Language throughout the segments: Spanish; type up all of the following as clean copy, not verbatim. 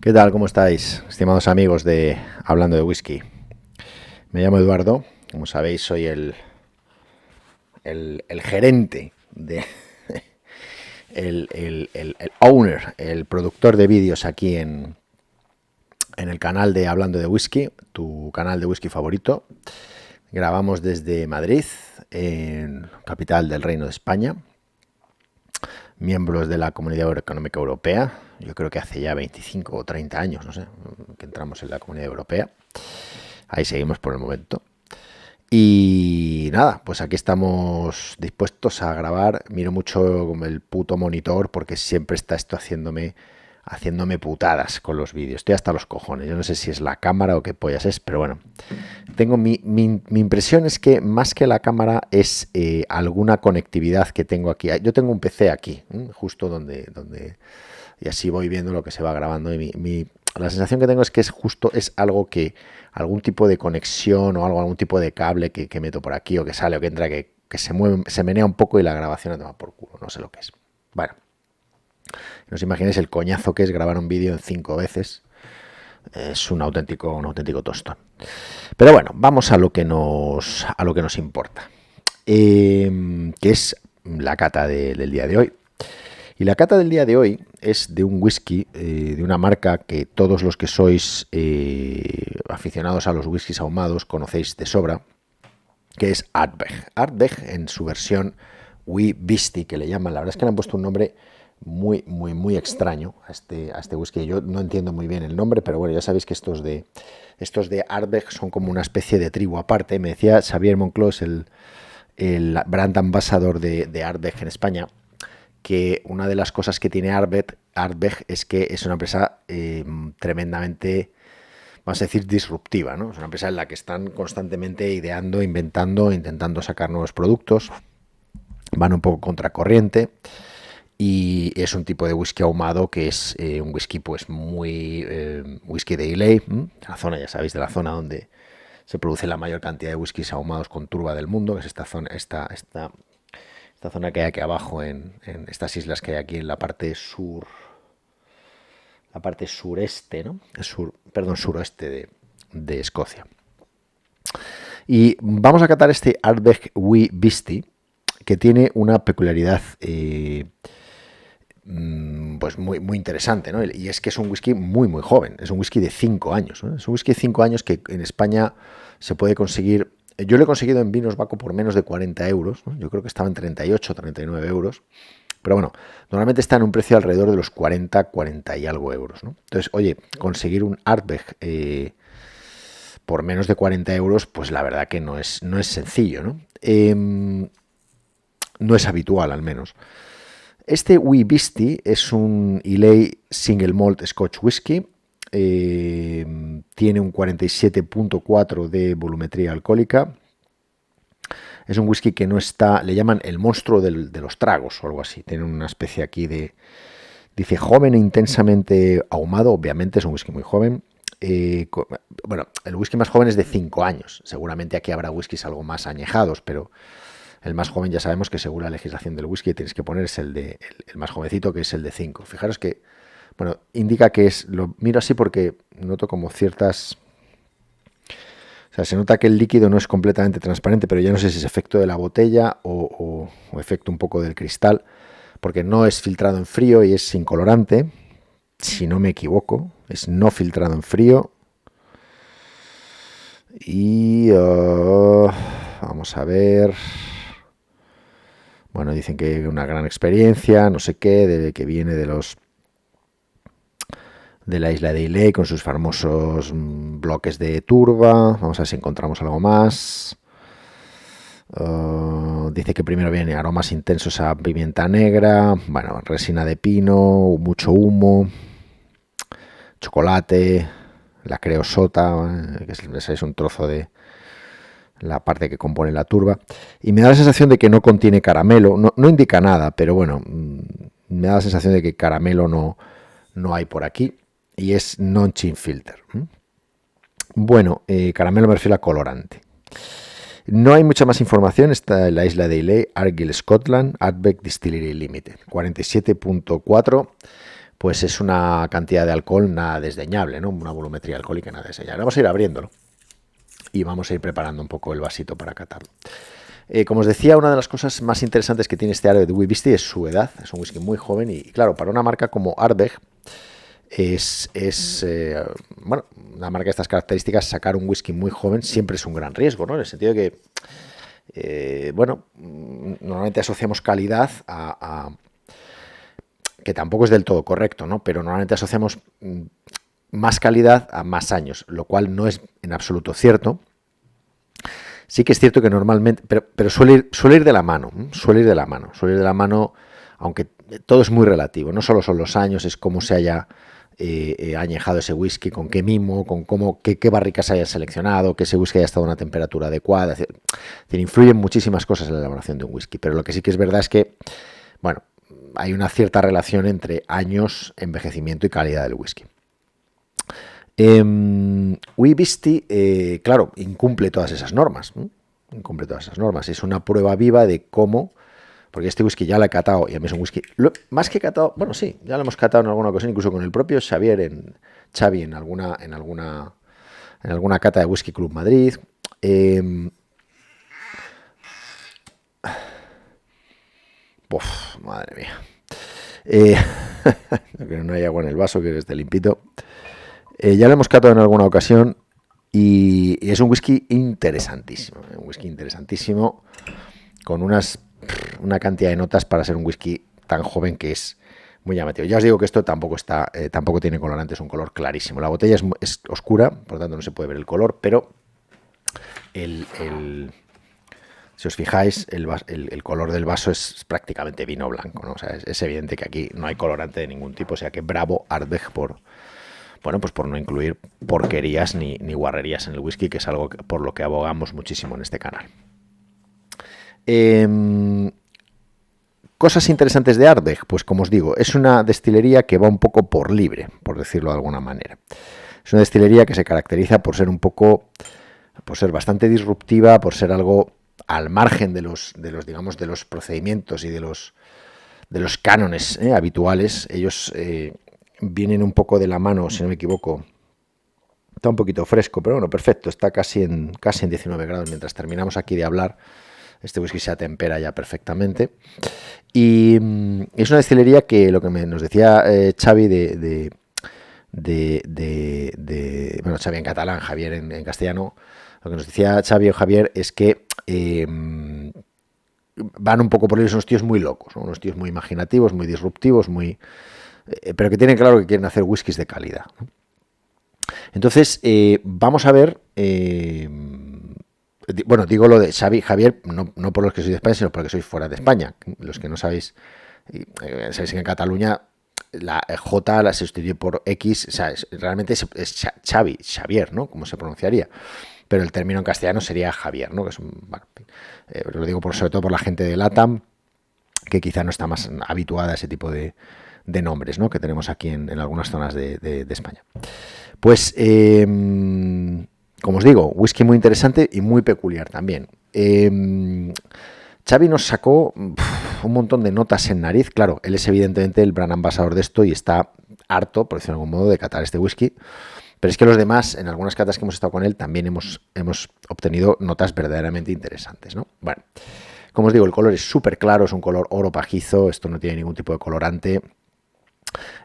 ¿Qué tal? ¿Cómo estáis, estimados amigos de Hablando de Whisky? Me llamo Eduardo, como sabéis soy el gerente, el owner, el productor de vídeos aquí en el canal de Hablando de Whisky, tu canal de whisky favorito. Grabamos desde Madrid, en capital del Reino de España, miembros de la Comunidad Económica Europea. Yo creo que hace ya 25 o 30 años, no sé, que entramos en la Comunidad Europea. Ahí seguimos por el momento. Y nada, pues aquí estamos dispuestos a grabar. Miro mucho el puto monitor porque siempre está esto haciéndome putadas con los vídeos. Estoy hasta los cojones. Yo no sé si es la cámara o qué pollas es, pero bueno. Tengo mi impresión es que más que la cámara es alguna conectividad que tengo aquí. Yo tengo un PC aquí, justo donde y así voy viendo lo que se va grabando. Y la sensación que tengo es que es algo que algún tipo de conexión o algún tipo de cable que meto por aquí o que sale o que entra que se mueve, se menea un poco y la grabación no toma por culo. No sé lo que es. Bueno, no os imagináis el coñazo que es grabar un vídeo en 5 veces. Es un auténtico tostón. Pero bueno, vamos a lo que nos importa, que es la cata del día de hoy. Y la cata del día de hoy es de un whisky, de una marca que todos los que sois aficionados a los whiskies ahumados conocéis de sobra, que es Ardbeg. Ardbeg en su versión Wee Beastie, que le llaman. La verdad es que le han puesto un nombre muy extraño a este whisky. Yo no entiendo muy bien el nombre, pero bueno, ya sabéis que estos de Ardbeg son como una especie de tribu aparte. Me decía Xavier Monclós, el brand ambassador de Ardbeg en España, que una de las cosas que tiene Ardbeg es que es una empresa tremendamente, vamos a decir, disruptiva, ¿no? Es una empresa en la que están constantemente ideando, inventando, intentando sacar nuevos productos, van un poco contracorriente y es un tipo de whisky ahumado que es un whisky pues muy whisky de Islay, la zona, ya sabéis, de la zona donde se produce la mayor cantidad de whiskies ahumados con turba del mundo, que es esta zona, esta zona que hay aquí abajo, en estas islas que hay aquí en la parte sur, la parte sureste, ¿no? Suroeste de Escocia. Y vamos a catar este Ardbeg Wee Beastie, que tiene una peculiaridad pues muy interesante, ¿no? Y es que es un whisky muy joven, es un whisky de 5 años, ¿no? Es un whisky de 5 años que en España se puede conseguir. Yo lo he conseguido en Vinos Baco por menos de 40 euros, ¿no? Yo creo que estaba en 38, 39 euros. Pero bueno, normalmente está en un precio alrededor de los 40 y algo euros, ¿no? Entonces, oye, conseguir un Ardbeg por menos de 40 euros, pues la verdad que no es sencillo, ¿no? No es habitual, al menos. Este Wee Beastie es un Islay Single Malt Scotch Whisky. Tiene un 47.4 de volumetría alcohólica. Es un whisky que no está, le llaman el monstruo de los tragos o algo así. Tiene una especie aquí de, dice, joven e intensamente ahumado. Obviamente es un whisky muy joven. Bueno, el whisky más joven es de 5 años. Seguramente aquí habrá whiskies algo más añejados, pero el más joven ya sabemos que según la legislación del whisky tienes que poner el más jovencito, que es el de 5. Fijaros que, bueno, indica que es, lo miro así porque noto como ciertas... O sea, se nota que el líquido no es completamente transparente, pero ya no sé si es efecto de la botella o efecto un poco del cristal, porque no es filtrado en frío y es sin colorante, si no me equivoco, es no filtrado en frío. Y vamos a ver... Bueno, dicen que una gran experiencia, no sé qué, que viene de la isla de Islay con sus famosos bloques de turba. Vamos a ver si encontramos algo más. Dice que primero vienen aromas intensos a pimienta negra, bueno, resina de pino, mucho humo, chocolate, la creosota, que es un trozo de la parte que compone la turba, y me da la sensación de que no contiene caramelo, no indica nada, pero bueno, me da la sensación de que caramelo no hay por aquí, y es non-chin filter. Bueno, caramelo me refiero a colorante. No hay mucha más información, está en la isla de Islay, Argyll, Scotland, Ardbeg Distillery Limited, 47.4 pues es una cantidad de alcohol nada desdeñable, ¿no? Una volumetría alcohólica nada desdeñable. Vamos a ir abriéndolo y vamos a ir preparando un poco el vasito para catarlo. Como os decía, una de las cosas más interesantes que tiene este Ardbeg de Wee es su edad. Es un whisky muy joven y claro, para una marca como Ardbeg bueno, una marca de estas características, sacar un whisky muy joven siempre es un gran riesgo, ¿no? En el sentido de que, bueno, normalmente asociamos calidad que tampoco es del todo correcto, ¿no? Pero normalmente asociamos más calidad a más años, lo cual no es en absoluto cierto. Sí que es cierto que normalmente, pero suele ir de la mano, suele ir de la mano, aunque todo es muy relativo, no solo son los años, es cómo se haya añejado ese whisky, con qué mimo, con qué barricas se haya seleccionado, que ese whisky haya estado a una temperatura adecuada, influyen muchísimas cosas en la elaboración de un whisky, pero lo que sí que es verdad es que, bueno, hay una cierta relación entre años, envejecimiento y calidad del whisky. Wee Beastie, claro, incumple todas esas normas. Es una prueba viva de cómo, porque este whisky ya lo he catado y a mí es un whisky, más que catado, bueno, sí, ya lo hemos catado en alguna ocasión, incluso con el propio Xavi en alguna cata de Whisky Club Madrid. Madre mía. Que no hay agua en el vaso, que esté limpito. Ya lo hemos catado en alguna ocasión y es un whisky interesantísimo. Con una cantidad de notas para ser un whisky tan joven que es muy llamativo. Ya os digo que esto tampoco tiene colorante, es un color clarísimo. La botella es oscura, por lo tanto no se puede ver el color, pero si os fijáis, el color del vaso es prácticamente vino blanco, ¿no? O sea, es evidente que aquí no hay colorante de ningún tipo, o sea que bravo Ardbeg por no incluir porquerías ni guarrerías en el whisky, que es algo por lo que abogamos muchísimo en este canal. Cosas interesantes de Ardbeg, pues como os digo, es una destilería que va un poco por libre, por decirlo de alguna manera. Es una destilería que se caracteriza por ser bastante disruptiva, por ser algo al margen de los procedimientos y de los cánones habituales. Ellos vienen un poco de la mano, si no me equivoco. Está un poquito fresco, pero bueno, perfecto. Está casi en 19 grados. Mientras terminamos aquí de hablar, este whisky se atempera ya perfectamente. Y es una destilería que lo que nos decía Xavi bueno, Xavi en catalán, Javier en castellano. Lo que nos decía Xavi o Javier es que van un poco por ellos, son unos tíos muy locos, ¿no? Unos tíos muy imaginativos, muy disruptivos, pero que tienen claro que quieren hacer whiskies de calidad, ¿no? Entonces, vamos a ver, bueno, digo lo de Xavi, Javier, no por los que sois de España, sino porque sois fuera de España. Los que no sabéis, sabéis que en Cataluña la J la se sustituye por X, o sea, realmente es Xavier, ¿no? Como se pronunciaría. Pero el término en castellano sería Javier, ¿no? Que es lo digo sobre todo por la gente de LATAM, que quizá no está más habituada a ese tipo de nombres, ¿no? Que tenemos aquí en algunas zonas de España. Pues, como os digo, whisky muy interesante y muy peculiar también. Xavi nos sacó un montón de notas en nariz. Claro, él es evidentemente el brand ambassador de esto y está harto, por decirlo de algún modo, de catar este whisky. Pero es que los demás, en algunas catas que hemos estado con él, también hemos obtenido notas verdaderamente interesantes, ¿no? Bueno, como os digo, el color es súper claro, es un color oro pajizo, esto no tiene ningún tipo de colorante.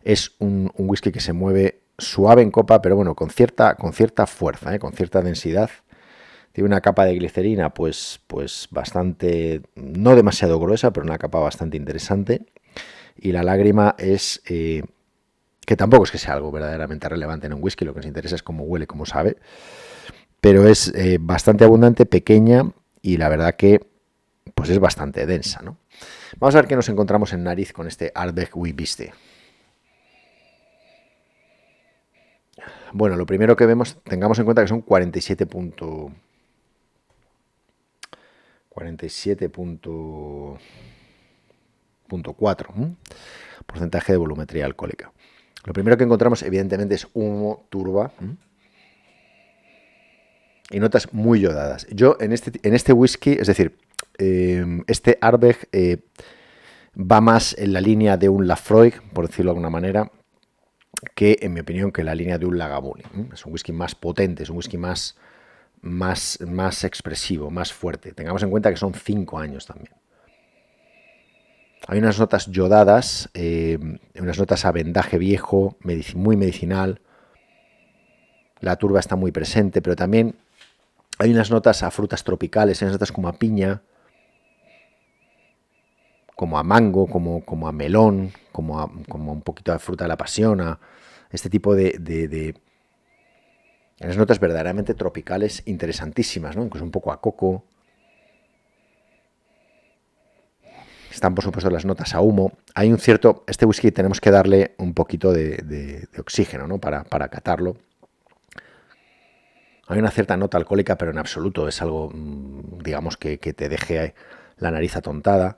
Es un whisky que se mueve suave en copa, pero bueno, con cierta fuerza, con cierta densidad. Tiene una capa de glicerina, pues bastante, no demasiado gruesa, pero una capa bastante interesante. Y la lágrima es... que tampoco es que sea algo verdaderamente relevante en un whisky, lo que nos interesa es cómo huele, cómo sabe, pero es bastante abundante, pequeña y la verdad que pues es bastante densa, ¿no? Vamos a ver qué nos encontramos en nariz con este Ardbeg Wee Beastie. Bueno, lo primero que vemos, tengamos en cuenta que son 47.4 porcentaje de volumetría alcohólica. Lo primero que encontramos, evidentemente, es humo, turba y notas muy yodadas. Yo en este whisky, es decir, este Ardbeg va más en la línea de un Laphroaig, por decirlo de alguna manera, que, en mi opinión, que la línea de un Lagavulin. Es un whisky más potente, es un whisky más expresivo, más fuerte. Tengamos en cuenta que son 5 años también. Hay unas notas yodadas, unas notas a vendaje viejo, muy medicinal. La turba está muy presente, pero también hay unas notas a frutas tropicales, hay unas notas como a piña, como a mango, como a melón, como un poquito de fruta de la pasión, a este tipo de unas notas verdaderamente tropicales interesantísimas, ¿no? Incluso un poco a coco. Están, por supuesto, las notas a humo. Hay un cierto... Este whisky tenemos que darle un poquito de oxígeno, ¿no? Para catarlo. Hay una cierta nota alcohólica, pero en absoluto es algo, digamos, que te deje la nariz atontada.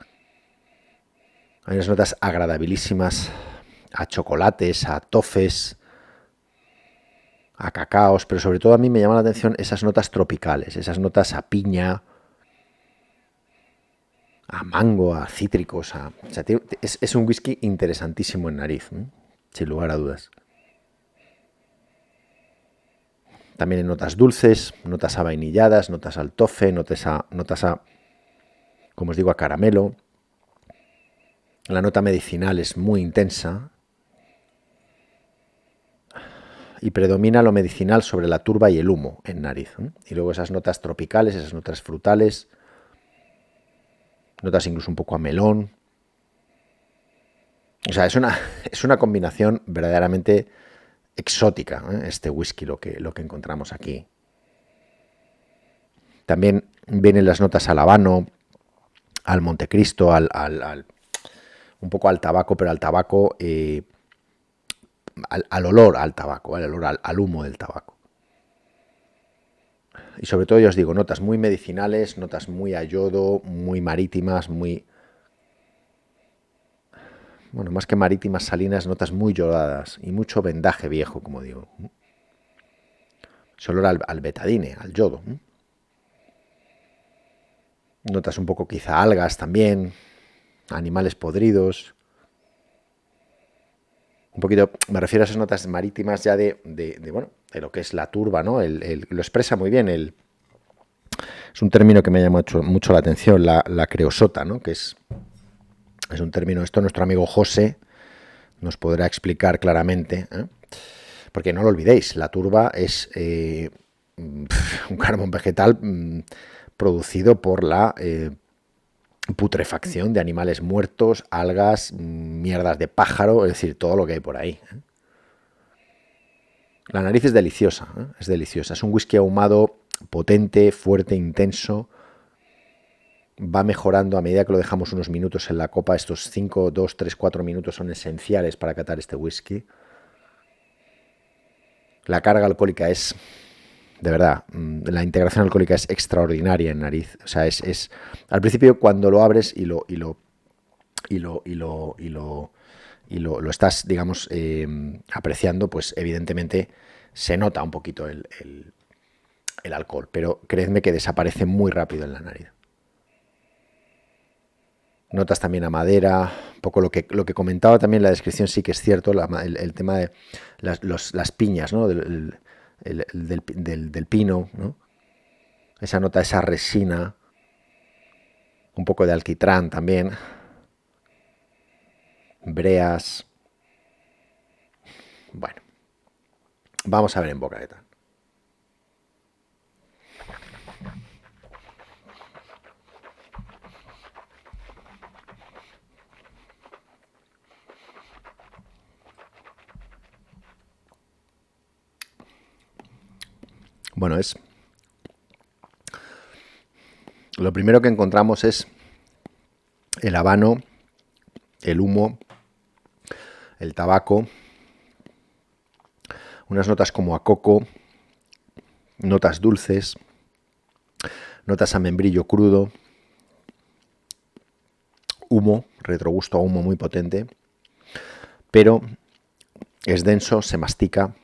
Hay unas notas agradabilísimas a chocolates, a tofes, a cacaos, pero sobre todo a mí me llama la atención esas notas tropicales, esas notas a piña, a mango, a cítricos. O sea, es un whisky interesantísimo en nariz, sin lugar a dudas. También en notas dulces, notas avainilladas, notas al tofe, notas a, como os digo, a caramelo. La nota medicinal es muy intensa y predomina lo medicinal sobre la turba y el humo en nariz. Y luego esas notas tropicales, esas notas frutales, notas incluso un poco a melón. O sea, es una combinación verdaderamente exótica, este whisky, lo que encontramos aquí. También vienen las notas al habano, al Montecristo, un poco al tabaco, pero al tabaco, al olor al tabaco, al olor al humo del tabaco. Y sobre todo, ya os digo, notas muy medicinales, notas muy a yodo, muy marítimas, muy... Bueno, más que marítimas, salinas, notas muy yodadas y mucho vendaje viejo, como digo. Ese olor al betadine, al yodo. Notas un poco quizá algas también, animales podridos. Un poquito, me refiero a esas notas marítimas ya de lo que es la turba, ¿no? Lo expresa muy bien. Es un término que me llama mucho la atención, la creosota, ¿no? Que es un término, esto nuestro amigo José nos podrá explicar claramente, ¿eh? Porque no lo olvidéis, la turba es un carbón vegetal producido por la putrefacción de animales muertos, algas, mierdas de pájaro, es decir, todo lo que hay por ahí. La nariz es deliciosa, es deliciosa. Es un whisky ahumado potente, fuerte, intenso. Va mejorando a medida que lo dejamos unos minutos en la copa. Estos 5, 2, 3, 4 minutos son esenciales para catar este whisky. La carga alcohólica es, de verdad, la integración alcohólica es extraordinaria en nariz. O sea, es al principio cuando lo abres y lo estás, digamos, apreciando, pues evidentemente se nota un poquito el alcohol, pero creedme que desaparece muy rápido en la nariz. Notas también a madera, un poco lo que comentaba también en la descripción, sí que es cierto, el tema de las piñas, ¿no? del pino, ¿no? Esa nota, esa resina, un poco de alquitrán también, breas. Bueno, vamos a ver en boca qué tal. Bueno, lo primero que encontramos es el habano, el humo, el tabaco, unas notas como a coco, notas dulces, notas a membrillo crudo, humo, retrogusto a humo muy potente, pero es denso, se mastica,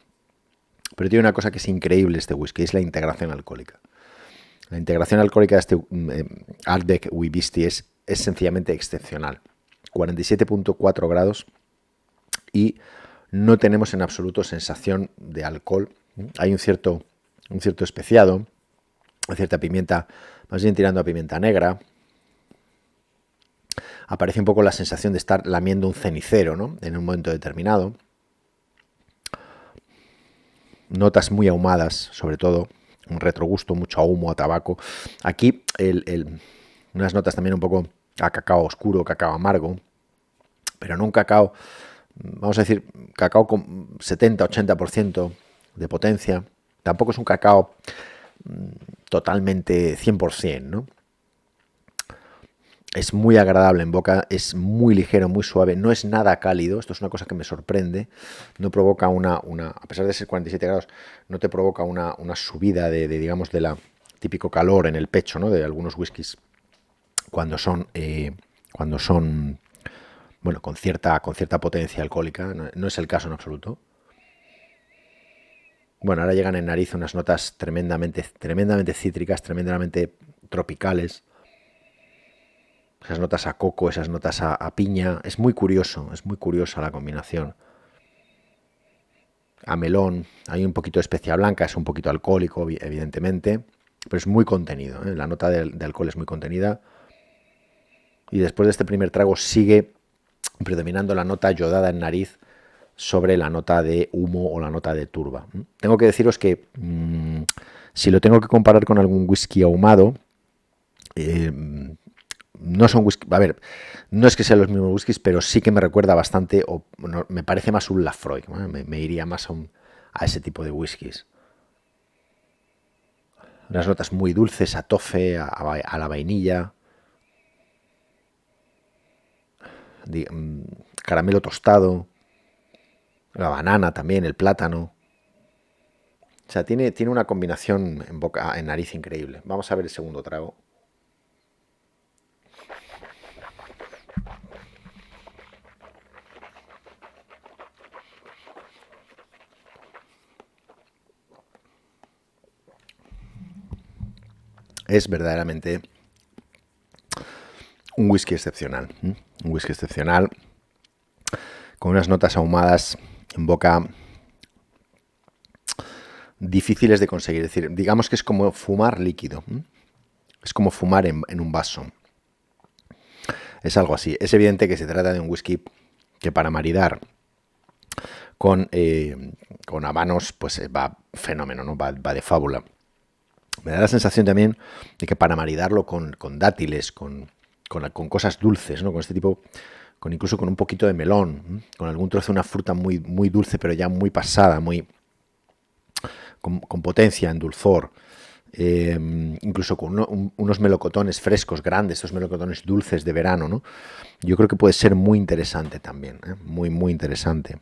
pero tiene una cosa que es increíble este whisky, es la integración alcohólica. La integración alcohólica de este Ardbeg Whisky es sencillamente excepcional. 47.4 grados y no tenemos en absoluto sensación de alcohol. Hay un cierto especiado, una cierta pimienta, más bien tirando a pimienta negra. Aparece un poco la sensación de estar lamiendo un cenicero, ¿no? En un momento determinado. Notas muy ahumadas, sobre todo, un retrogusto, mucho a humo, a tabaco. Aquí unas notas también un poco a cacao oscuro, cacao amargo, pero no un cacao, vamos a decir, cacao con 70-80% de potencia. Tampoco es un cacao totalmente 100%, ¿no? Es muy agradable en boca, es muy ligero, muy suave, no es nada cálido, esto es una cosa que me sorprende, no provoca a pesar de ser 47 grados, no te provoca una subida digamos, de la típico calor en el pecho, ¿no? De algunos whiskies cuando son, bueno, con cierta potencia alcohólica, no es el caso en absoluto. Bueno, ahora llegan en nariz unas notas tremendamente cítricas, tremendamente tropicales. Esas notas a coco, esas notas a piña. Es muy curiosa la combinación. A melón, hay un poquito de especia blanca, es un poquito alcohólico, evidentemente, pero es muy contenido, ¿eh? La nota de alcohol es muy contenida. Y después de este primer trago sigue predominando la nota yodada en nariz sobre la nota de humo o la nota de turba. Tengo que deciros que si lo tengo que comparar con algún whisky ahumado, no son whisky, a ver, no es que sean los mismos whiskies, pero sí que me recuerda bastante, o no, me parece más un Lafroig, ¿no? Me iría más a ese tipo de whiskies. Unas notas muy dulces, a tofe, a la vainilla, caramelo tostado, la banana también, el plátano. O sea, tiene una combinación en boca, en nariz increíble. Vamos a ver el segundo trago. Es verdaderamente un whisky excepcional. Un whisky excepcional con unas notas ahumadas en boca difíciles de conseguir. Es decir, digamos que es como fumar líquido. Es como fumar en un vaso. Es algo así. Es evidente que se trata de un whisky que para maridar con habanos pues va fenómeno, ¿no? Va de fábula. Me da la sensación también de que para maridarlo con dátiles, con cosas dulces, ¿no? Con este tipo, incluso con un poquito de melón, con algún trozo de una fruta muy, muy dulce, pero ya muy pasada, con potencia en dulzor. Incluso con unos melocotones frescos, grandes, estos melocotones dulces de verano, ¿no? Yo creo que puede ser muy interesante también, ¿eh? Muy, muy interesante.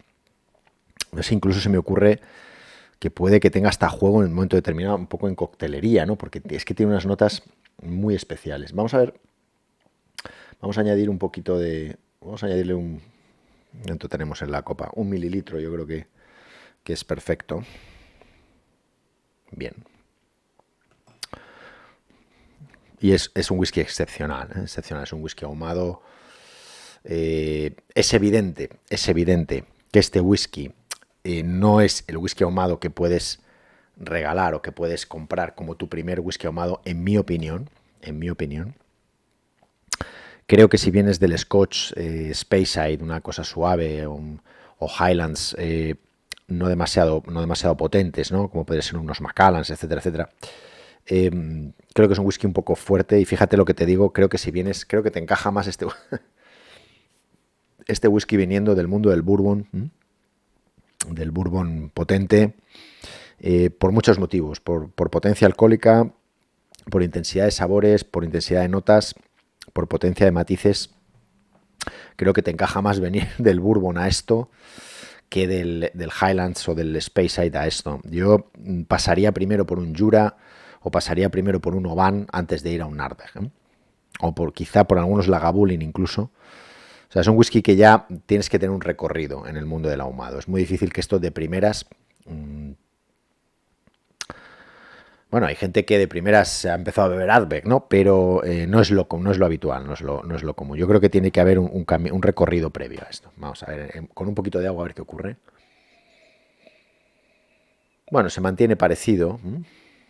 Incluso se me ocurre que puede que tenga hasta juego en un momento determinado, un poco en coctelería, ¿no? Porque es que tiene unas notas muy especiales. Vamos a ver, vamos a añadir un poquito vamos a añadirle ¿cuánto tenemos en la copa? 1 mililitro, yo creo que es perfecto. Bien. Y es un whisky excepcional, ¿eh? Excepcional, es un whisky ahumado. Es evidente que este whisky no es el whisky ahumado que puedes regalar o que puedes comprar como tu primer whisky ahumado, en mi opinión. Creo que si vienes del Scotch Speyside, una cosa suave, o Highlands no demasiado potentes, ¿no? Como pueden ser unos Macallans, etcétera, etcétera. Creo que es un whisky un poco fuerte y fíjate lo que te digo, creo que creo que te encaja más este whisky viniendo del mundo del bourbon potente, por muchos motivos, por potencia alcohólica, por intensidad de sabores, por intensidad de notas, por potencia de matices. Creo que te encaja más venir del bourbon a esto que del Highlands o del Speyside a esto. Yo pasaría primero por un Jura o pasaría primero por un Oban antes de ir a un Ardbeg, ¿eh? O quizá por algunos Lagavulin incluso. O sea, es un whisky que ya tienes que tener un recorrido en el mundo del ahumado. Es muy difícil que esto de primeras... Bueno, hay gente que de primeras se ha empezado a beber Ardbeg, ¿no? Pero no es lo habitual, no es lo común. Yo creo que tiene que haber un recorrido previo a esto. Vamos a ver, con un poquito de agua a ver qué ocurre. Bueno, se mantiene parecido.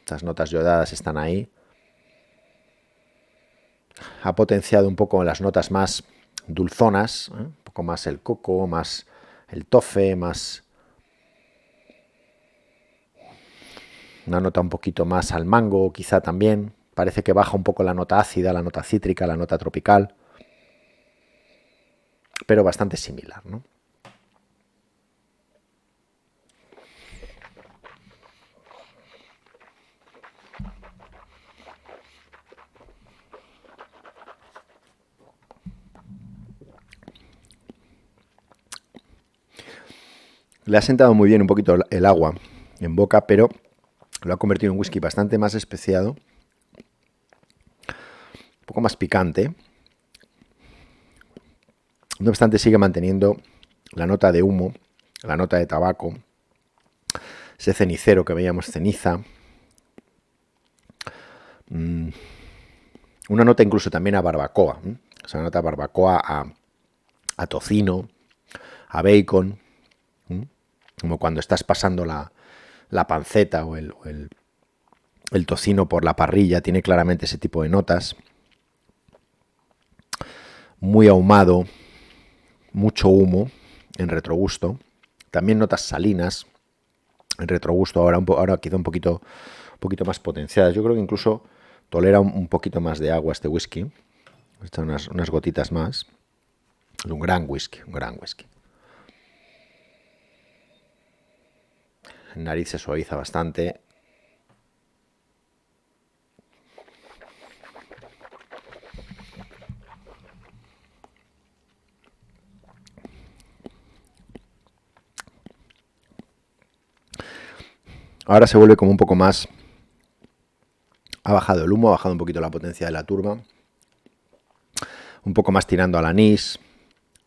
Estas notas yodadas están ahí. Ha potenciado un poco las notas más dulzonas, un poco más el coco, más el tofe, más una nota un poquito más al mango, quizá también. Parece que baja un poco la nota ácida, la nota cítrica, la nota tropical, pero bastante similar, ¿no? Le ha sentado muy bien un poquito el agua en boca, pero lo ha convertido en un whisky bastante más especiado, un poco más picante. No obstante, sigue manteniendo la nota de humo, la nota de tabaco, ese cenicero que veíamos, ceniza. Una nota incluso también a barbacoa. O sea, una nota a barbacoa, a tocino, a bacon. Como cuando estás pasando la panceta o el tocino por la parrilla, tiene claramente ese tipo de notas. Muy ahumado, mucho humo en retrogusto. También notas salinas en retrogusto, ahora quizá un poquito más potenciadas. Yo creo que incluso tolera un poquito más de agua este whisky. Están unas gotitas más. Es un gran whisky, un gran whisky. En nariz se suaviza bastante. Ahora se vuelve como un poco más... Ha bajado el humo, ha bajado un poquito la potencia de la turba. Un poco más tirando al anís,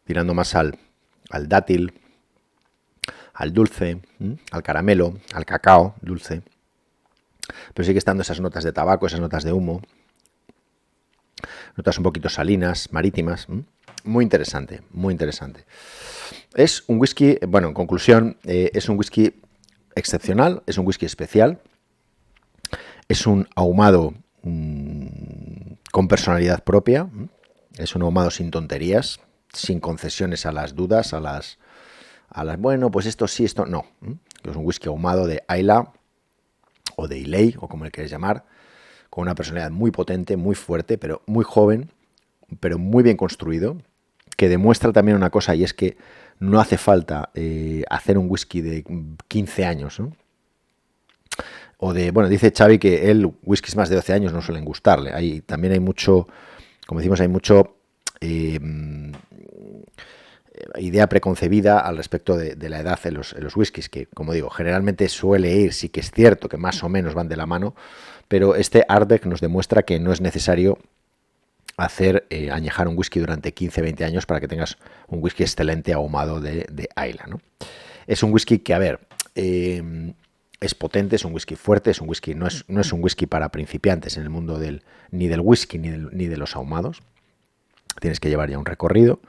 tirando más al dátil, al dulce, al caramelo, al cacao dulce. Pero sigue estando esas notas de tabaco, esas notas de humo. Notas un poquito salinas, marítimas. Muy interesante, muy interesante. Es un whisky, bueno, en conclusión, es un whisky excepcional, es un whisky especial. Es un ahumado con personalidad propia. Es un ahumado sin tonterías, sin concesiones a las dudas, a las bueno, pues esto sí, esto no. Es un whisky ahumado de Islay o de Islay, o como le queréis llamar, con una personalidad muy potente, muy fuerte, pero muy joven, pero muy bien construido, que demuestra también una cosa, y es que no hace falta hacer un whisky de 15 años, ¿no? O de, bueno, dice Xavi que él, whiskies más de 12 años no suelen gustarle. También hay mucho, como decimos, hay mucho idea preconcebida al respecto de la edad en los whiskies, que, como digo, generalmente suele ir, sí que es cierto que más o menos van de la mano, pero este Ardbeg nos demuestra que no es necesario añejar un whisky durante 15-20 años para que tengas un whisky excelente ahumado de Islay, ¿no? Es un whisky que, a ver, es potente, es un whisky fuerte, es un whisky, no es un whisky para principiantes en el mundo ni del whisky ni de los ahumados. Tienes que llevar ya un recorrido.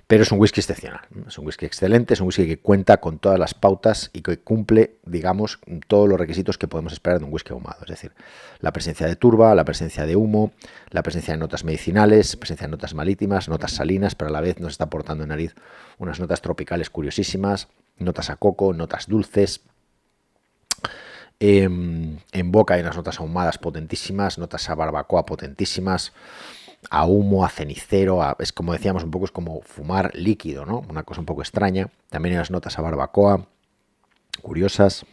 Pero es un whisky excepcional, es un whisky excelente, es un whisky que cuenta con todas las pautas y que cumple, digamos, todos los requisitos que podemos esperar de un whisky ahumado. Es decir, la presencia de turba, la presencia de humo, la presencia de notas medicinales, presencia de notas marítimas, notas salinas, pero a la vez nos está aportando en nariz unas notas tropicales curiosísimas, notas a coco, notas dulces. En boca hay unas notas ahumadas potentísimas, notas a barbacoa potentísimas, a humo, a cenicero, es como decíamos un poco, es como fumar líquido, ¿no? Una cosa un poco extraña. También hay unas notas a barbacoa curiosas.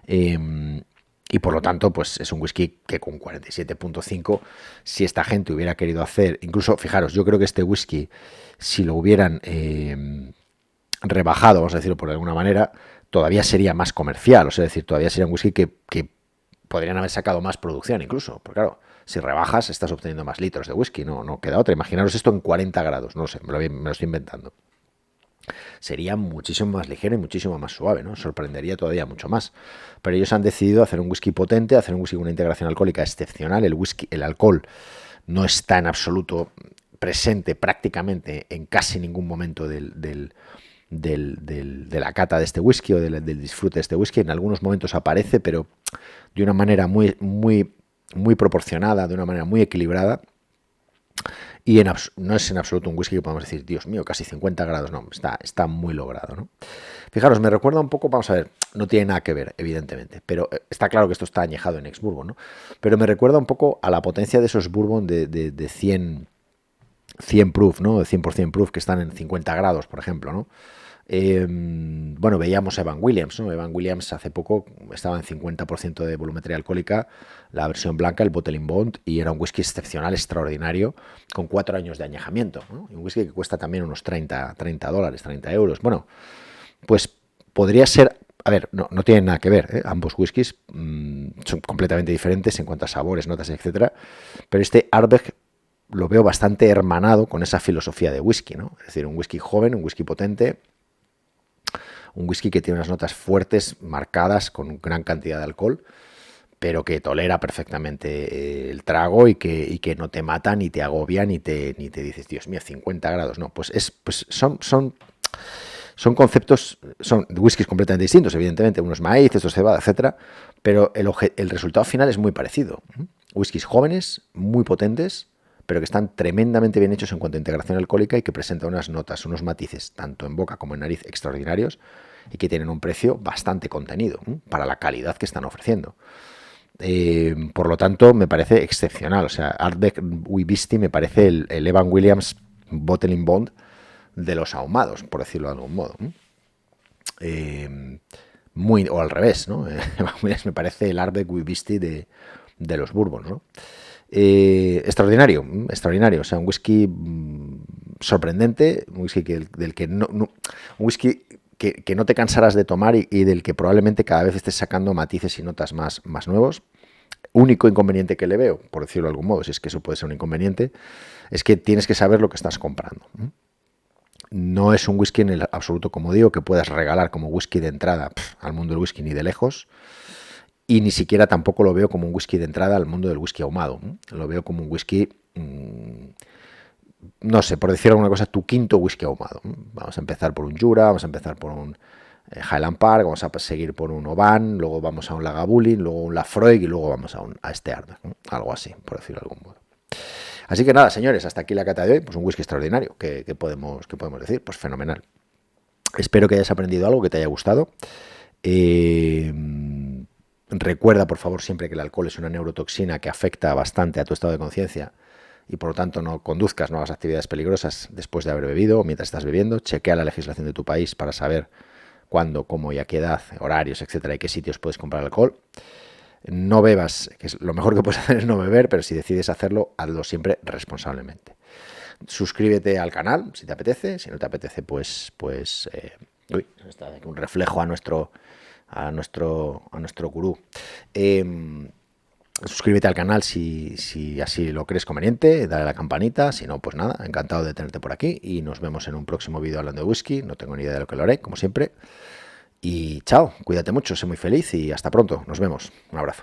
Y por lo tanto, pues es un whisky que con 47.5, si esta gente hubiera querido hacer, incluso, fijaros, yo creo que este whisky, si lo hubieran rebajado, vamos a decirlo por alguna manera, todavía sería más comercial, o sea, es decir, todavía sería un whisky que podrían haber sacado más producción incluso, porque claro, si rebajas estás obteniendo más litros de whisky, no queda otra. Imaginaros esto en 40 grados, no sé, me lo estoy inventando. Sería muchísimo más ligero y muchísimo más suave, ¿no? Sorprendería todavía mucho más. Pero ellos han decidido hacer un whisky potente, hacer un whisky con una integración alcohólica excepcional. El alcohol no está en absoluto presente prácticamente en casi ningún momento del de la cata de este whisky o del disfrute de este whisky. En algunos momentos aparece, pero de una manera muy proporcionada, de una manera muy equilibrada. Y no es en absoluto un whisky que podemos decir, Dios mío, casi 50 grados, no, está muy logrado, ¿no? Fijaros, me recuerda un poco, vamos a ver, no tiene nada que ver, evidentemente, pero está claro que esto está añejado en ex-bourbon, ¿no? Pero me recuerda un poco a la potencia de esos bourbon de 100 proof, ¿no? De 100% proof, que están en 50 grados, por ejemplo, ¿no? Bueno, veíamos a Evan Williams, ¿no? Evan Williams hace poco estaba en 50% de volumetría alcohólica, la versión blanca, el Bottling Bond, y era un whisky excepcional, extraordinario, con 4 años de añejamiento, ¿no? Y un whisky que cuesta también unos 30 dólares, 30 euros. Bueno, pues podría ser, a ver, no tienen nada que ver, ¿eh? Ambos whiskies son completamente diferentes en cuanto a sabores, notas, etcétera, pero este Ardbeg lo veo bastante hermanado con esa filosofía de whisky, ¿no? Es decir, un whisky joven, un whisky potente, un whisky que tiene unas notas fuertes, marcadas, con gran cantidad de alcohol, pero que tolera perfectamente el trago y que no te mata, ni te agobia, ni te dices, Dios mío, 50 grados. No, pues son conceptos, son whiskies completamente distintos, evidentemente, unos maíz, estos cebada, etcétera, pero el resultado final es muy parecido. Whiskies jóvenes, muy potentes, pero que están tremendamente bien hechos en cuanto a integración alcohólica y que presentan unas notas, unos matices, tanto en boca como en nariz, extraordinarios y que tienen un precio bastante contenido para la calidad que están ofreciendo. Por lo tanto, me parece excepcional. O sea, Ardbeg Wee-Beastie me parece el Evan Williams Bottling Bond de los ahumados, por decirlo de algún modo. O al revés, ¿no? Evan Williams me parece el Ardbeg Wee-Beastie de los bourbons, ¿no? Extraordinario, o sea, un whisky sorprendente, un whisky un whisky que no te cansarás de tomar y del que probablemente cada vez estés sacando matices y notas más nuevos. Único inconveniente que le veo, por decirlo de algún modo, si es que eso puede ser un inconveniente, es que tienes que saber lo que estás comprando. No es un whisky en el absoluto, como digo, que puedas regalar como whisky de entrada al mundo del whisky ni de lejos. Y ni siquiera tampoco lo veo como un whisky de entrada al mundo del whisky ahumado. Lo veo como un whisky, no sé, por decir alguna cosa, tu quinto whisky ahumado. Vamos a empezar por un Jura, vamos a empezar por un Highland Park, vamos a seguir por un Oban, luego vamos a un Lagavulin, luego un Laphroaig y luego vamos a este Ardbeg, algo así, por decirlo de algún modo. Así que nada, señores, hasta aquí la cata de hoy. Pues un whisky extraordinario, ¿qué podemos decir? Pues fenomenal. Espero que hayas aprendido algo, que te haya gustado. Recuerda, por favor, siempre que el alcohol es una neurotoxina que afecta bastante a tu estado de conciencia y por lo tanto no conduzcas, no hagas actividades peligrosas después de haber bebido o mientras estás bebiendo. Chequea la legislación de tu país para saber cuándo, cómo y a qué edad, horarios, etcétera, y qué sitios puedes comprar alcohol. No bebas, que es lo mejor que puedes hacer es no beber, pero si decides hacerlo, hazlo siempre responsablemente. Suscríbete al canal si te apetece, si no te apetece, pues está un reflejo a nuestro gurú. Suscríbete al canal si así lo crees conveniente, dale a la campanita, si no, pues nada, encantado de tenerte por aquí y nos vemos en un próximo vídeo hablando de whisky. No tengo ni idea de lo que lo haré, como siempre. Y chao, cuídate mucho, sé muy feliz y hasta pronto, nos vemos. Un abrazo.